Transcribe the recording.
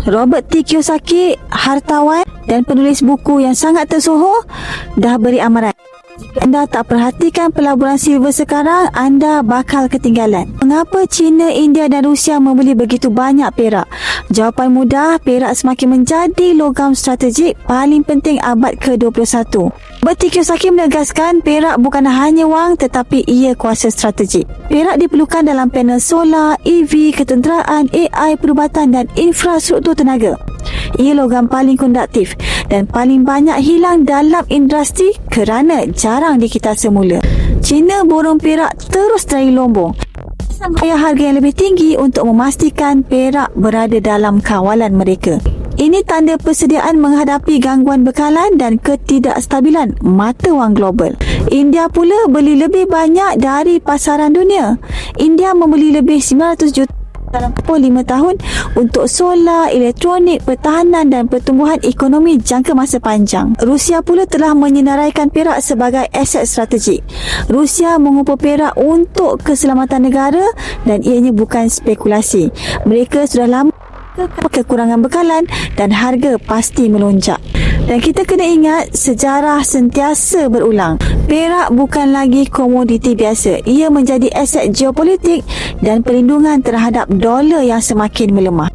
Robert T. Kiyosaki, hartawan dan penulis buku yang sangat tersohor, dah beri amaran. Jika anda tak perhatikan pelaburan silver sekarang, anda bakal ketinggalan. Mengapa China, India dan Rusia membeli begitu banyak perak? Jawapan mudah, perak semakin menjadi logam strategik paling penting abad ke-21. Robert T. Kiyosaki menegaskan perak bukan hanya wang tetapi ia kuasa strategik. Perak diperlukan dalam panel solar, EV, ketenteraan, AI, perubatan dan infrastruktur tenaga. Ia logam paling konduktif dan paling banyak hilang dalam industri kerana jarang dikita semula. China borong perak terus dari Lombok. Bayar harga yang lebih tinggi untuk memastikan perak berada dalam kawalan mereka. Ini tanda persediaan menghadapi gangguan bekalan dan ketidakstabilan mata wang global. India pula beli lebih banyak dari pasaran dunia. India membeli lebih 900 juta dalam 5 tahun untuk solar, elektronik, pertahanan dan pertumbuhan ekonomi jangka masa panjang. Rusia pula telah menyenaraikan perak sebagai aset strategik. Rusia mengumpul perak untuk keselamatan negara dan ianya bukan spekulasi. Mereka sudah lama kekurangan bekalan dan harga pasti melonjak. Dan kita kena ingat, sejarah sentiasa berulang. Perak bukan lagi komoditi biasa. Ia menjadi aset geopolitik dan perlindungan terhadap dolar yang semakin melemah.